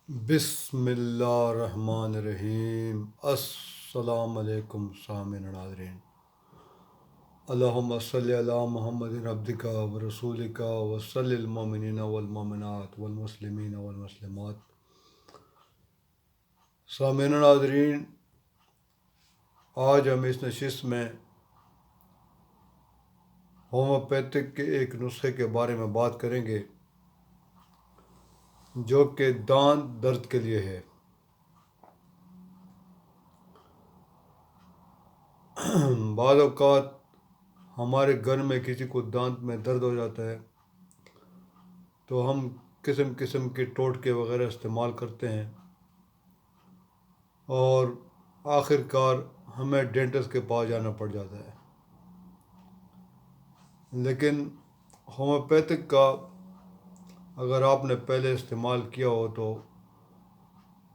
بسم اللہ الرحمن الرحیم۔ السلام علیکم سامعین ناظرین۔ اللہم صلی علی محمد عبدک و رسولک و صلی المؤمنین والمؤمنات والمسلمین والمسلمات۔ سامعین ناظرین، آج ہم اس نشست میں ہومیوپیتھک کے ایک نسخے کے بارے میں بات کریں گے جو کہ دانت درد کے لیے ہے۔ بعض اوقات ہمارے گھر میں کسی کو دانت میں درد ہو جاتا ہے تو ہم قسم قسم کے ٹوٹکے وغیرہ استعمال کرتے ہیں اور آخر کار ہمیں ڈینٹسٹ کے پاس جانا پڑ جاتا ہے۔ لیکن ہومیوپیتھک کا اگر آپ نے پہلے استعمال کیا ہو تو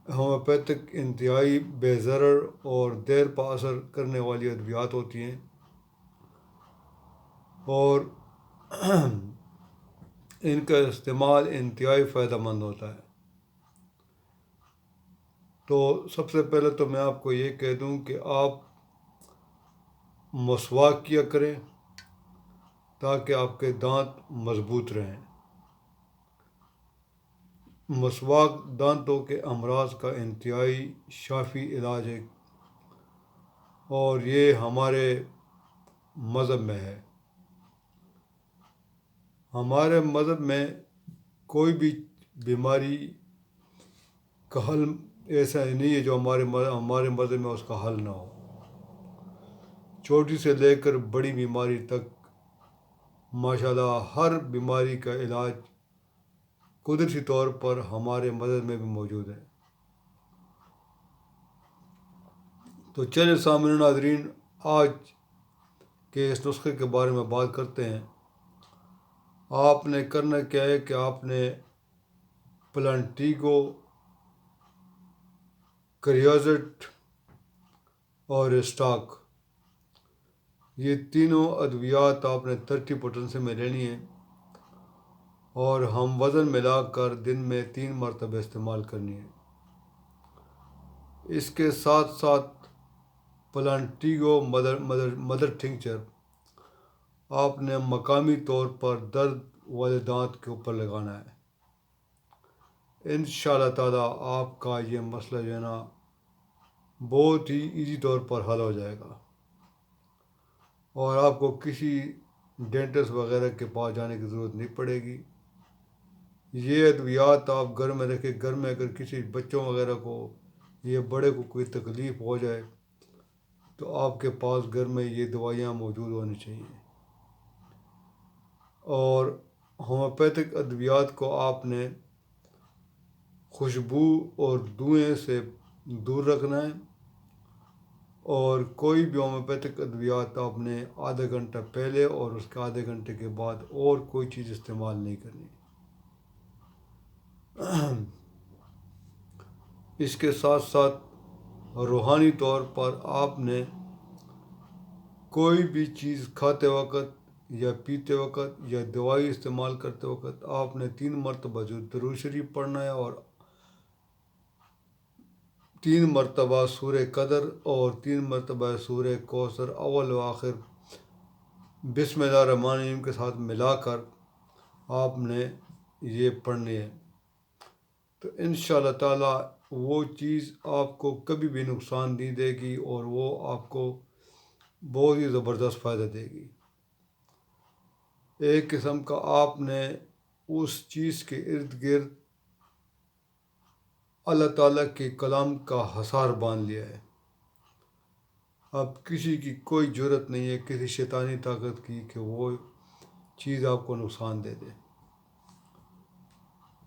ہومیوپیتھک انتہائی بے ضرر اور دیر پا اثر کرنے والی ادویات ہوتی ہیں اور ان کا استعمال انتہائی فائدہ مند ہوتا ہے۔ تو سب سے پہلے تو میں آپ کو یہ کہہ دوں کہ آپ مسواک کیا کریں تاکہ آپ کے دانت مضبوط رہیں۔ مسواک دانتوں کے امراض کا انتہائی شافی علاج ہے اور یہ ہمارے مذہب میں ہے۔ ہمارے مذہب میں کوئی بھی بیماری کا حل ایسا نہیں ہے جو ہمارے مذہب میں اس کا حل نہ ہو۔ چھوٹی سے لے کر بڑی بیماری تک ماشاءاللہ ہر بیماری کا علاج قدرتی طور پر ہمارے مذہب میں بھی موجود ہے۔ تو چلے سامعین ناظرین، آج کے اس نسخے کے بارے میں بات کرتے ہیں۔ آپ نے کرنا کیا ہے کہ آپ نے پلانٹیگو، کریازٹ اور اسٹاک، یہ تینوں ادویات آپ نے 30 پوٹنسی میں لینی ہے اور ہم وزن ملا کر دن میں 3 مرتبہ استعمال کرنی ہے۔ اس کے ساتھ ساتھ پلانٹیگو مدر ٹنکچر آپ نے مقامی طور پر درد والے دانت کے اوپر لگانا ہے۔ انشاءاللہ تعالیٰ آپ کا یہ مسئلہ جو ہے نا بہت ہی ایزی طور پر حل ہو جائے گا اور آپ کو کسی ڈینٹسٹ وغیرہ کے پاس جانے کی ضرورت نہیں پڑے گی۔ یہ ادویات آپ گھر میں رکھیں۔ گھر میں اگر کسی بچوں وغیرہ کو یا بڑے کو کوئی تکلیف ہو جائے تو آپ کے پاس گھر میں یہ دوائیاں موجود ہونی چاہیے۔ اور ہومیوپیتھک ادویات کو آپ نے خوشبو اور دھوئیں سے دور رکھنا ہے اور کوئی بھی ہومیوپیتھک ادویات آپ نے آدھا گھنٹہ پہلے اور اس کے آدھے گھنٹے کے بعد اور کوئی چیز استعمال نہیں کرنی۔ اس کے ساتھ ساتھ روحانی طور پر آپ نے کوئی بھی چیز کھاتے وقت یا پیتے وقت یا دوائی استعمال کرتے وقت آپ نے 3 مرتبہ درود شریف پڑھنا ہے اور 3 مرتبہ سورہ قدر اور 3 مرتبہ سورہ کوثر اول و آخر بسم اللہ الرحمن الرحیم کے ساتھ ملا کر آپ نے یہ پڑھنی ہے۔ تو انشاءاللہ تعالیٰ وہ چیز آپ کو کبھی بھی نقصان نہیں دے گی اور وہ آپ کو بہت ہی زبردست فائدہ دے گی۔ ایک قسم کا آپ نے اس چیز کے ارد گرد اللہ تعالیٰ کے کلام کا حصار باندھ لیا ہے۔ اب کسی کی کوئی جرأت نہیں ہے کسی شیطانی طاقت کی کہ وہ چیز آپ کو نقصان دے دے۔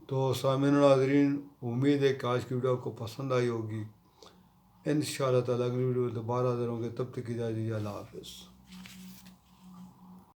تو سامعین ناظرین، امید ہے کہ آج کی ویڈیو آپ کو پسند آئی ہوگی۔ انشاءاللہ تعالیٰ اگلی ویڈیو میں دوبارہ حاضر ہوں گے، تب تک اجازت دیجیے۔ اللہ حافظ۔